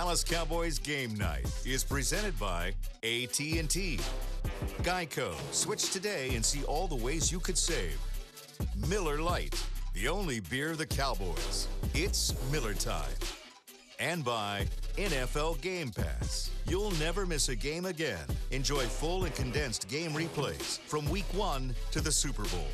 Dallas Cowboys Game Night is presented by AT&T. Geico. Switch today and see all the ways you could save. Miller Lite, the only beer of the Cowboys. It's Miller time. And by NFL Game Pass. You'll never miss a game again. Enjoy full and condensed game replays from Week 1 to the Super Bowl.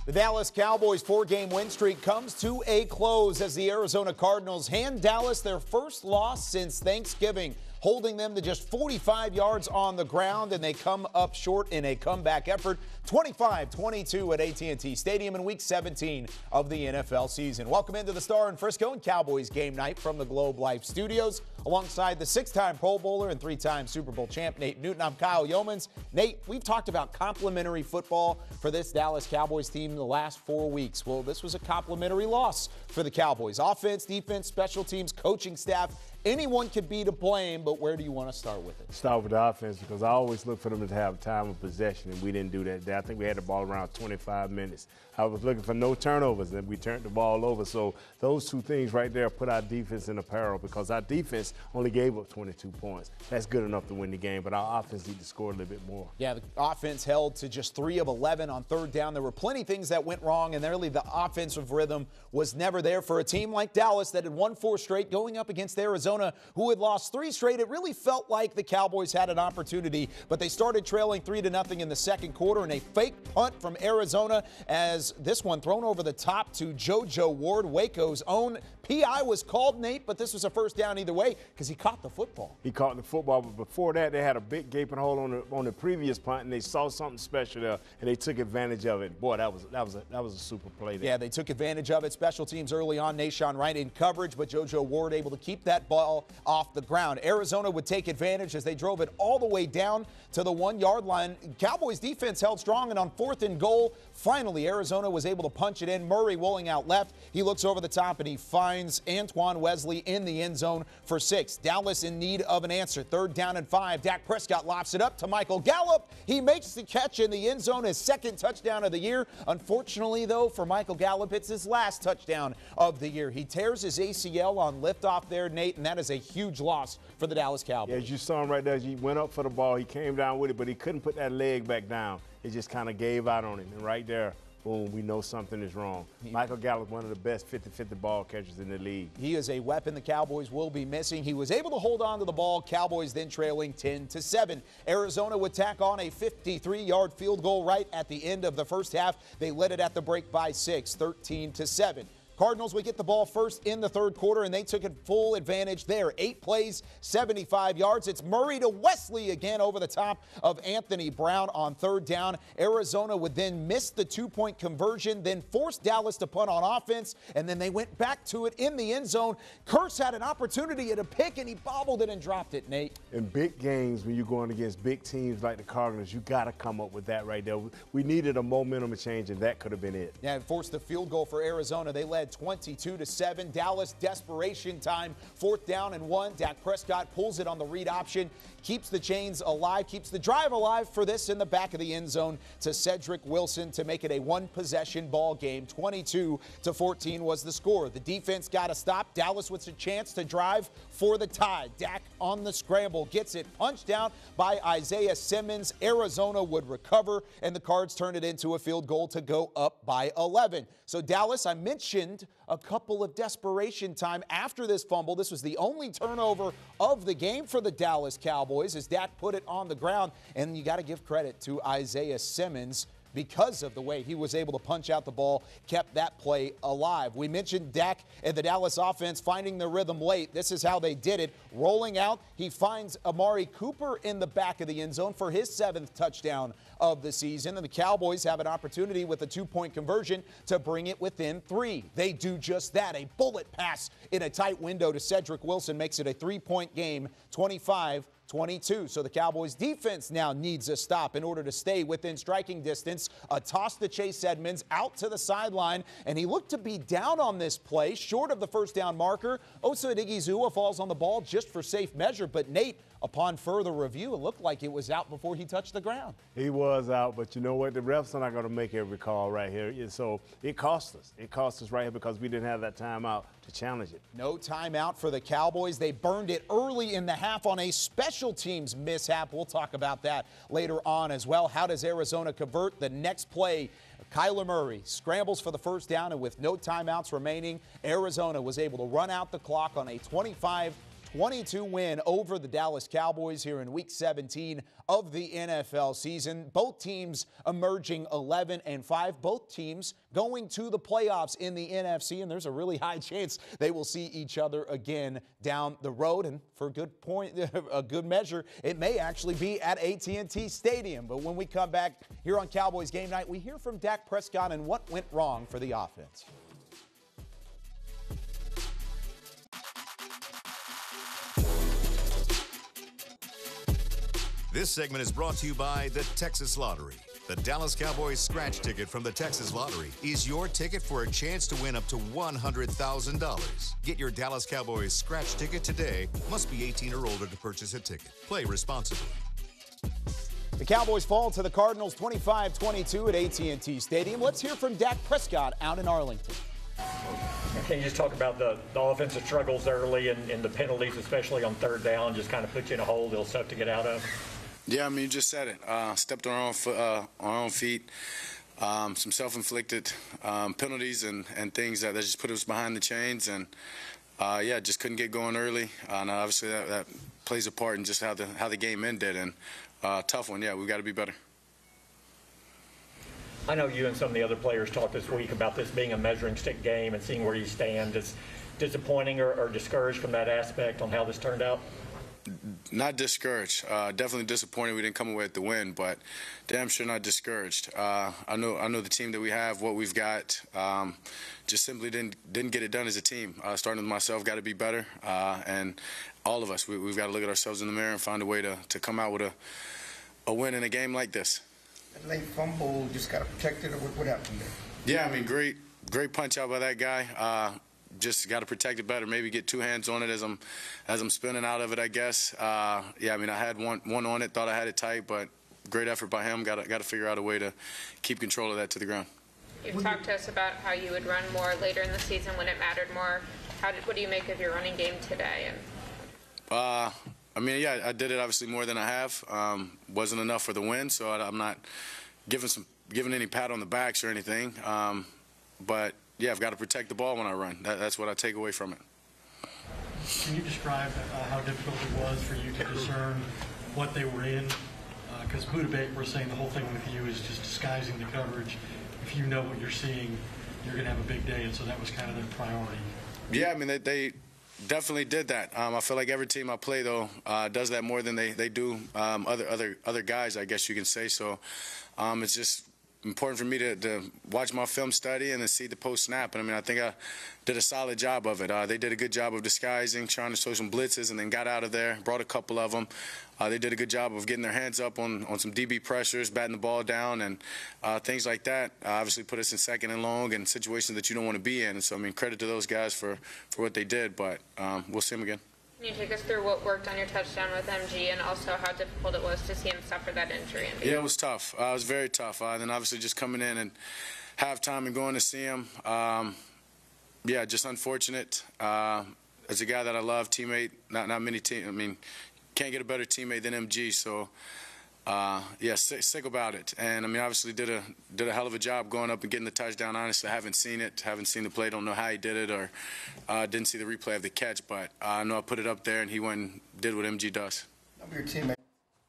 The Dallas Cowboys' 4-game win streak comes to a close as the Arizona Cardinals hand Dallas their first loss since Thanksgiving, holding them to just 45 yards on the ground, and they come up short in a comeback effort, 25-22 at AT&T Stadium in Week 17 of the NFL season. Welcome into the Star in Frisco and Cowboys Game Night from the Globe Life Studios. Alongside the 6-time Pro Bowler and 3-time Super Bowl champ Nate Newton, I'm Kyle Yeomans. Nate, we've talked about complimentary football for this Dallas Cowboys team in the last 4 weeks. Well, this was a complimentary loss for the Cowboys. Offense, defense, special teams, coaching staff, anyone could be to blame, but where do you want to start with it? Start with the offense because I always look for them to have time of possession, and we didn't do that. I think we had the ball around 25 minutes. I was looking for no turnovers, and we turned the ball over. So those two things right there put our defense in a peril because our defense only gave up 22 points. That's good enough to win the game, but our offense need to score a little bit more. Yeah, the offense held to just 3 of 11 on third down. There were plenty of things that went wrong, and really the offensive rhythm was never there for a team like Dallas that had won 4 straight going up against Arizona, who had lost 3 straight. It really felt like the Cowboys had an opportunity, but they started trailing 3-0 in the second quarter, and a fake punt from Arizona as this one thrown over the top to JoJo Ward, Waco's own. PI was called, Nate, but this was a first down either way because he caught the football. He caught the football, but before that, they had a big gaping hole on the previous punt, and they saw something special there, and they took advantage of it. Boy, that was a super play there. Yeah, they took advantage of it. Special teams early on, Nahshon Wright in coverage, but JoJo Ward able to keep that ball off the ground. Arizona would take advantage as they drove it all the way down to the 1-yard line. Cowboys defense held strong, and on 4th and goal, finally Arizona was able to punch it in. Murray rolling out left. He looks over the top, and he finds Antoine Wesley in the end zone for 6. Dallas in need of an answer. 3rd down and 5. Dak Prescott lofts it up to Michael Gallup. He makes the catch in the end zone, his 2nd touchdown of the year. Unfortunately, though, for Michael Gallup, it's his last touchdown of the year. He tears his ACL on liftoff there, Nate, and that is a huge loss for the Dallas Cowboys. Yeah, as you saw him right there, he went up for the ball. He came down with it, but he couldn't put that leg back down. It just kind of gave out on him, and right there, boom, we know something is wrong. Michael Gallup, one of the best 50-50 ball catchers in the league. He is a weapon the Cowboys will be missing. He was able to hold on to the ball. Cowboys then trailing 10-7. Arizona would tack on a 53-yard field goal right at the end of the first half. They led it at the break by 6, 13-7. Cardinals would get the ball first in the 3rd quarter, and they took it full advantage there. 8 plays, 75 yards. It's Murray to Wesley again over the top of Anthony Brown on 3rd down. Arizona would then miss the 2-point conversion, then force Dallas to punt on offense, and then they went back to it in the end zone. Kearse had an opportunity at a pick, and he bobbled it and dropped it, Nate. In big games, when you're going against big teams like the Cardinals, you got to come up with that right there. We needed a momentum change, and that could have been it. Yeah, it forced the field goal for Arizona. They led 22-7. Dallas desperation time. 4th down and 1. Dak Prescott pulls it on the read option, keeps the chains alive, keeps the drive alive for this in the back of the end zone to Cedric Wilson to make it a 1-possession ball game. 22-14 was the score. The defense got to stop. Dallas with a chance to drive for the tie. Dak on the scramble gets it punched down by Isaiah Simmons. Arizona would recover, and the Cards turned it into a field goal to go up by 11. So Dallas, I mentioned a couple of desperation time after this fumble. This was the only turnover of the game for the Dallas Cowboys as Dak put it on the ground. And you got to give credit to Isaiah Simmons because of the way he was able to punch out the ball, kept that play alive. We mentioned Dak and the Dallas offense finding their rhythm late. This is how they did it. Rolling out, he finds Amari Cooper in the back of the end zone for his 7th touchdown of the season. And the Cowboys have an opportunity with a 2-point conversion to bring it within 3. They do just that. A bullet pass in a tight window to Cedric Wilson makes it a 3-point game, 25-22. So the Cowboys defense now needs a stop in order to stay within striking distance. A toss to Chase Edmonds out to the sideline, and he looked to be down on this play, short of the first down marker. Osa Odighizuwa falls on the ball just for safe measure, but Nate, upon further review, it looked like it was out before he touched the ground. He was out, but you know what? The refs are not going to make every call right here. So it cost us. It cost us right here because we didn't have that timeout to challenge it. No timeout for the Cowboys. They burned it early in the half on a special teams mishap. We'll talk about that later on as well. How does Arizona convert? The next play, Kyler Murray scrambles for the first down, and with no timeouts remaining, Arizona was able to run out the clock on a 25-22 win over the Dallas Cowboys here in Week 17 of the NFL season. Both teams emerging 11-5. Both teams going to the playoffs in the NFC, and there's a really high chance they will see each other again down the road. And for a good measure, it may actually be at AT&T Stadium. But when we come back here on Cowboys Game Night, we hear from Dak Prescott and what went wrong for the offense. This segment is brought to you by the Texas Lottery. The Dallas Cowboys scratch ticket from the Texas Lottery is your ticket for a chance to win up to $100,000. Get your Dallas Cowboys scratch ticket today. Must be 18 or older to purchase a ticket. Play responsibly. The Cowboys fall to the Cardinals 25-22 at AT&T Stadium. Let's hear from Dak Prescott out in Arlington. Can you just talk about the offensive struggles early and the penalties, especially on third down, just kind of put you in a hole, they'll tough to get out of? Yeah, I mean, you just said it. Stepped on our own feet. Some self-inflicted penalties and things that just put us behind the chains. And, yeah, just couldn't get going early. And obviously that plays a part in just how the game ended. And tough one, yeah, we've got to be better. I know you and some of the other players talked this week about this being a measuring stick game and seeing where you stand. Is disappointing or discouraged from that aspect on how this turned out? Not discouraged. Definitely disappointed we didn't come away with the win, but damn sure not discouraged. I know the team that we have, what we've got, just simply didn't get it done as a team. Starting with myself, got to be better, and all of us, we've got to look at ourselves in the mirror and find a way to come out with a win in a game like this. That late fumble, just got to protect it, or what happened there? Yeah, I mean, great punch out by that guy. Just got to protect it better. Maybe get two hands on it as I'm spinning out of it, I guess. Yeah, I mean, I had one on it, thought I had it tight, but great effort by him. Got to figure out a way to keep control of that to the ground. You've talked to us about how you would run more later in the season when it mattered more. What do you make of your running game today? I mean, yeah, I did it obviously more than I have. Wasn't enough for the win, so I'm not giving any pat on the backs or anything. But yeah, I've got to protect the ball when I run. That's what I take away from it. Can you describe how difficult it was for you to discern what they were in? Because Budda Baker was saying the whole thing with you is just disguising the coverage. If you know what you're seeing, you're going to have a big day, and so that was kind of their priority. Yeah, I mean, they definitely did that. I feel like every team I play, though, does that more than they do other guys, I guess you can say. So it's just important for me to watch my film study and then see the post snap. And I mean, I think I did a solid job of it. They did a good job of disguising, trying to show some blitzes, and then got out of there, brought a couple of them. They did a good job of getting their hands up on some DB pressures, batting the ball down, and things like that. Obviously put us in second and long and situations that you don't want to be in. And so, I mean, credit to those guys for what they did, but we'll see them again. Can you take us through what worked on your touchdown with MG and also how difficult it was to see him suffer that injury? Yeah, it was tough. It was very tough. And then obviously just coming in and halftime and going to see him, yeah, just unfortunate. As a guy that I love, teammate, not many I mean, can't get a better teammate than MG. So, yeah, sick about it. And, I mean, obviously did a hell of a job going up and getting the touchdown. Honestly, I haven't seen it, haven't seen the play, don't know how he did it, or didn't see the replay of the catch. But I know I put it up there, and he went and did what MG does. Your teammate.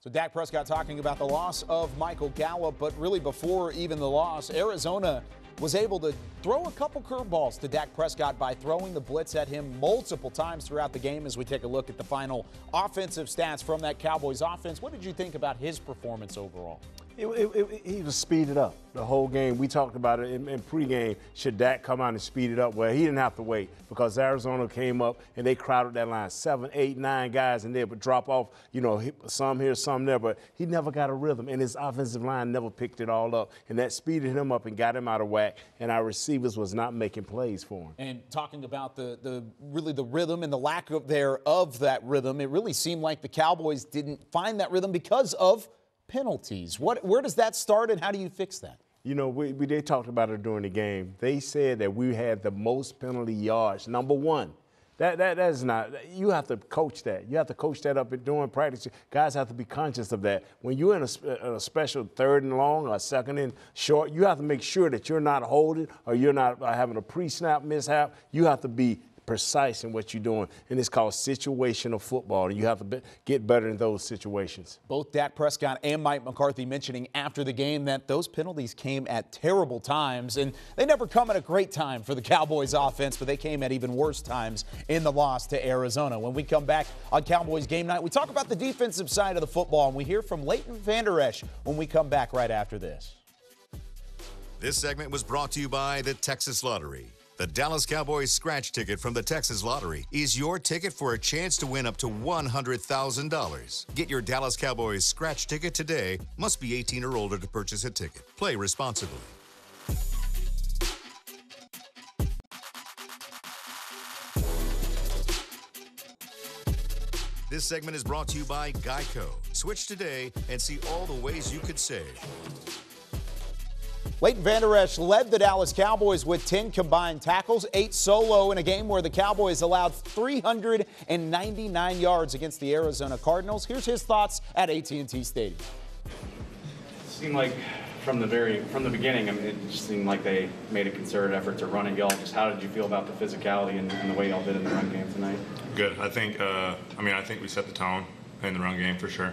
So Dak Prescott talking about the loss of Michael Gallup, but really before even the loss, Arizona was able to throw a couple curveballs to Dak Prescott by throwing the blitz at him multiple times throughout the game as we take a look at the final offensive stats from that Cowboys offense. What did you think about his performance overall? He was speeded up the whole game. We talked about it in pregame. Should Dak come out and speed it up? Well, he didn't have to wait because Arizona came up and they crowded that line. 7, 8, 9 guys in there, but drop off, you know, some here, some there. But he never got a rhythm, and his offensive line never picked it all up. And that speeded him up and got him out of whack, and our receivers was not making plays for him. And talking about the rhythm and the lack of that rhythm, it really seemed like the Cowboys didn't find that rhythm because of penalties. Where does that start, and how do you fix that? You know, they talked about it during the game. They said that we had the most penalty yards, number one. That is not, you have to coach that. You have to coach that up during practice. Guys have to be conscious of that. When you're in a special third and long or second and short, you have to make sure that you're not holding or you're not having a pre-snap mishap. You have to be precise in what you're doing, and it's called situational football, and you have to get better in those situations. Both Dak Prescott and Mike McCarthy mentioning after the game that those penalties came at terrible times, and they never come at a great time for the Cowboys offense, but they came at even worse times in the loss to Arizona. When we come back on Cowboys Game Night, we talk about the defensive side of the football, and we hear from Leighton Vander Esch when we come back right after this. This segment was brought to you by the Texas Lottery. The Dallas Cowboys scratch ticket from the Texas Lottery is your ticket for a chance to win up to $100,000. Get your Dallas Cowboys scratch ticket today. Must be 18 or older to purchase a ticket. Play responsibly. This segment is brought to you by Geico. Switch today and see all the ways you could save. Leighton Vander Esch led the Dallas Cowboys with 10 combined tackles, 8 solo in a game where the Cowboys allowed 399 yards against the Arizona Cardinals. Here's his thoughts at AT&T Stadium. It seemed like from the beginning, I mean, it just seemed like they made a concerted effort to run at y'all. Just how did you feel about the physicality and the way y'all did in the run game tonight? Good. I think we set the tone in the run game for sure.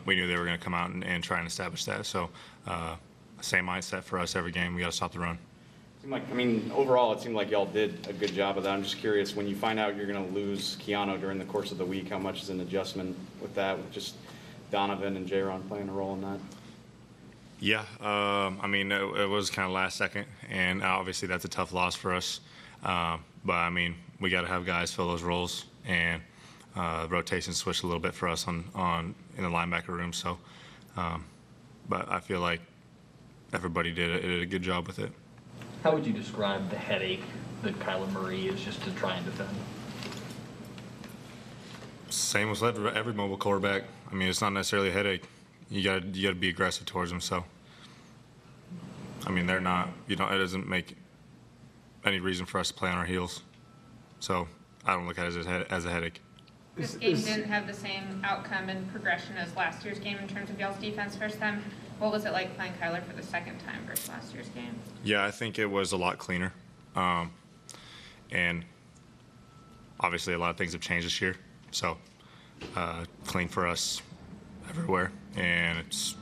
We knew they were going to come out and try and establish that. So. Same mindset for us every game. We got to stop the run. Overall, it seemed like y'all did a good job of that. I'm just curious, when you find out you're going to lose Keanu during the course of the week, how much is an adjustment with that, with just Donovan and J-Ron playing a role in that? Yeah, it was kind of last second, and obviously that's a tough loss for us. But, we got to have guys fill those roles, and rotation switched a little bit for us in the linebacker room. So, but I feel like everybody did a good job with it. How would you describe the headache that Kyler Murray is just to try and defend? Same as every mobile quarterback. It's not necessarily a headache. You got to be aggressive towards them. So, they're not. It doesn't make any reason for us to play on our heels. So I don't look at it as a headache. This game didn't have the same outcome and progression as last year's game in terms of y'all's defense first time. What was it like playing Kyler for the second time versus last year's game? Yeah, I think it was a lot cleaner. And obviously a lot of things have changed this year. So clean for us everywhere, and it's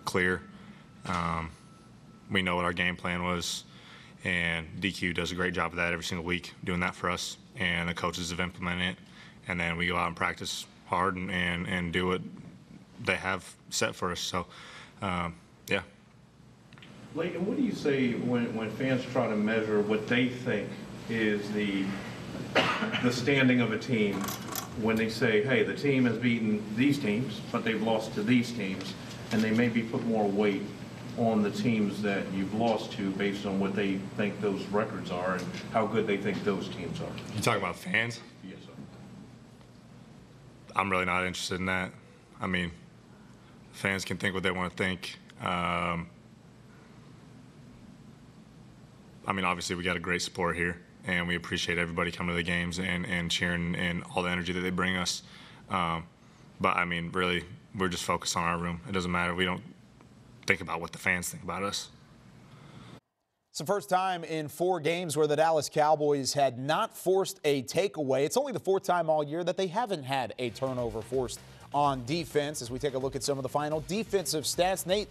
clear. We know what our game plan was, and DQ does a great job of that every single week, doing that for us, and the coaches have implemented it. And then we go out and practice hard and do what they have set for us. So, yeah. Leighton, what do you say when fans try to measure what they think is the standing of a team when they say, hey, the team has beaten these teams, but they've lost to these teams, and they maybe put more weight on the teams that you've lost to based on what they think those records are and how good they think those teams are? You talking about fans? Yes, sir. I'm really not interested in that. Fans can think what they want to think. Obviously we got a great support here, and we appreciate everybody coming to the games and cheering and all the energy that they bring us. But really, we're just focused on our room. It doesn't matter. We don't think about what the fans think about us. It's the first time in 4 games where the Dallas Cowboys had not forced a takeaway. It's only the 4th time all year that they haven't had a turnover forced on defense. As we take a look at some of the final defensive stats, Nate,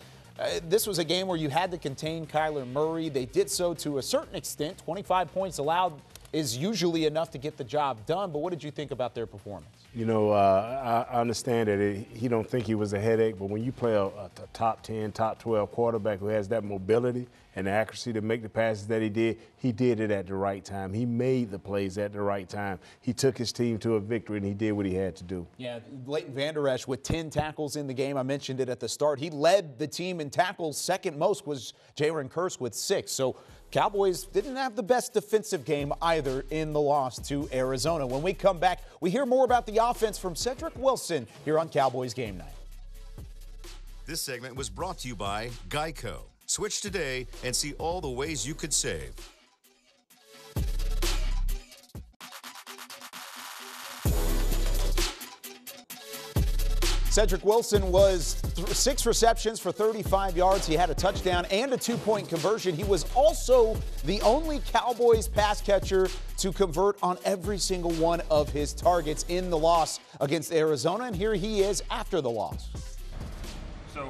this was a game where you had to contain Kyler Murray. They did so to a certain extent. 25 points allowed is usually enough to get the job done. But what did you think about their performance? I understand that he don't think he was a headache, but when you play a top 10, top 12 quarterback who has that mobility and the accuracy to make the passes that he did it at the right time. He made the plays at the right time. He took his team to a victory, and he did what he had to do. Yeah, Leighton Vander Esch with 10 tackles in the game. I mentioned it at the start. He led the team in tackles. Second most was Jalen Kearse with 6. So Cowboys didn't have the best defensive game either in the loss to Arizona. When we come back, we hear more about the offense from Cedric Wilson here on Cowboys Game Night. This segment was brought to you by Geico. Switch today and see all the ways you could save. Cedric Wilson was 6 receptions for 35 yards. He had a touchdown and a 2-point conversion. He was also the only Cowboys pass catcher to convert on every single one of his targets in the loss against Arizona. And here he is after the loss. So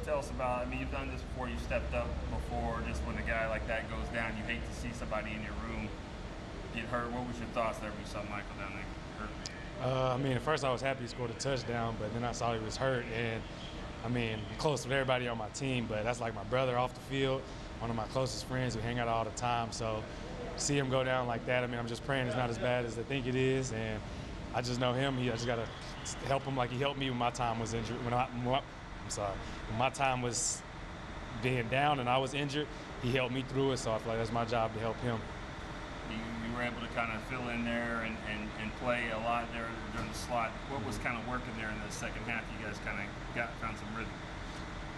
tell us about, I mean, you've done this before. You stepped up before. Just when a guy like that goes down, you hate to see somebody in your room get hurt. What was your thoughts there when you saw Michael down there hurt? I mean, at first I was happy he scored a touchdown, but then I saw he was hurt. And, I mean, I'm close with everybody on my team, but that's like my brother off the field, one of my closest friends who hang out all the time. So see him go down like that, I mean, I'm just praying it's not as bad as they think it is. And I just know him. I just got to help him like he helped me when my time was injured. When my time was being down and I was injured, he helped me through it. So I feel like that's my job to help him. You were able to kind of fill in there and play a lot there during the slot. What was kind of working there in the second half? You guys kind of found some rhythm.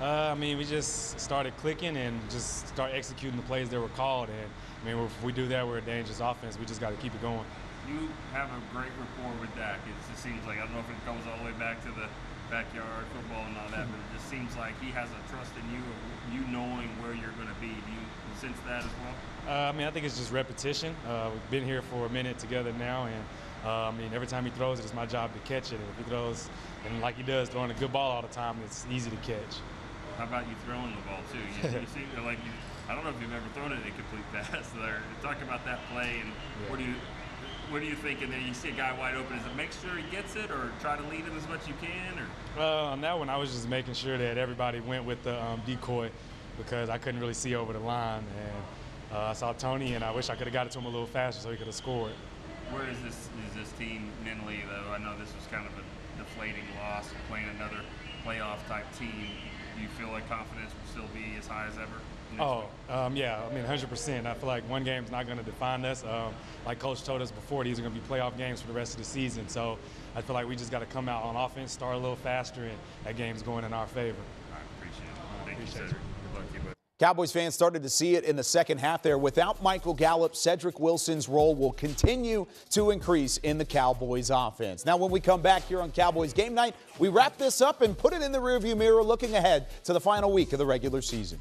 I mean, we just started clicking and just start executing the plays that were called. And I mean, if we do that, we're a dangerous offense. We just got to keep it going. You have a great rapport with Dak. It just seems like, I don't know if it goes all the way back to the backyard football and all that, but it just seems like he has a trust in you, of you knowing where you're going to be. Do you sense that as well? I mean, I think it's just repetition. We've been here for a minute together now, and I mean, every time he throws it, it's my job to catch it. And if he throws, and like he does, throwing a good ball all the time, it's easy to catch. How about you throwing the ball too? You seem like you. I don't know if you've ever thrown it in a complete pass. There, talk about that play and what are you thinking there? You see a guy wide open. Is it make sure he gets it, or try to lead him as much as you can? Or on that one, I was just making sure that everybody went with the decoy because I couldn't really see over the line. And I saw Tony, and I wish I could have got it to him a little faster so he could have scored. Where is this team mentally, though? I know this was kind of a deflating loss, playing another playoff-type team. Do you feel like confidence will still be as high as ever? Yeah, I mean, 100%. I feel like one game's not going to define us. Like Coach told us before, these are going to be playoff games for the rest of the season. So I feel like we just got to come out on offense, start a little faster, and that game's going in our favor. I appreciate it. Thank you, Cedric. Good luck to you, buddy. Cowboys fans started to see it in the second half there. Without Michael Gallup, Cedric Wilson's role will continue to increase in the Cowboys offense. Now, when we come back here on Cowboys Game Night, we wrap this up and put it in the rearview mirror, looking ahead to the final week of the regular season.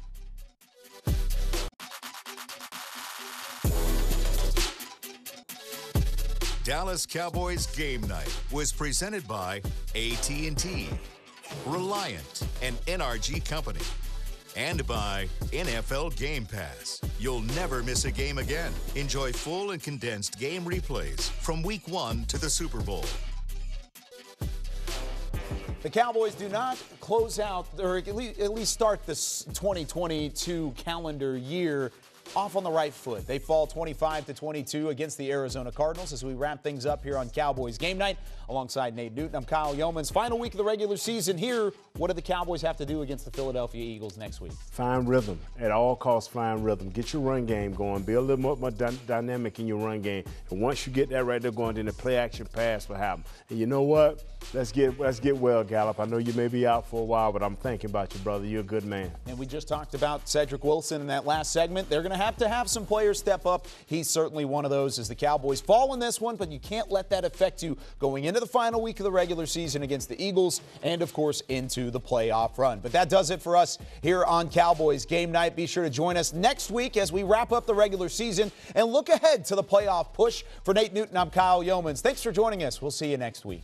Dallas Cowboys Game Night was presented by AT&T, Reliant, and NRG Company, and by NFL Game Pass. You'll never miss a game again. Enjoy full and condensed game replays from Week 1 to the Super Bowl. The Cowboys do not close out, or at least start this 2022 calendar year off on the right foot. They fall 25-22 against the Arizona Cardinals as we wrap things up here on Cowboys Game Night. Alongside Nate Newton, I'm Kyle Yeomans. Final week of the regular season here. What do the Cowboys have to do against the Philadelphia Eagles next week? Find rhythm. At all costs, find rhythm. Get your run game going. Be a little more dynamic in your run game. And once you get that right there going, then the play action pass will happen. And you know what? Let's get well, Gallup. I know you may be out for a while, but I'm thinking about you, brother. You're a good man. And we just talked about Cedric Wilson in that last segment. They're going to have some players step up. He's certainly one of those as the Cowboys fall in this one, but you can't let that affect you going into the final week of the regular season against the Eagles and, of course, into the playoff run. But that does it for us here on Cowboys Game Night. Be sure to join us next week as we wrap up the regular season and look ahead to the playoff push. For Nate Newton, I'm Kyle Yeomans. Thanks for joining us. We'll see you next week.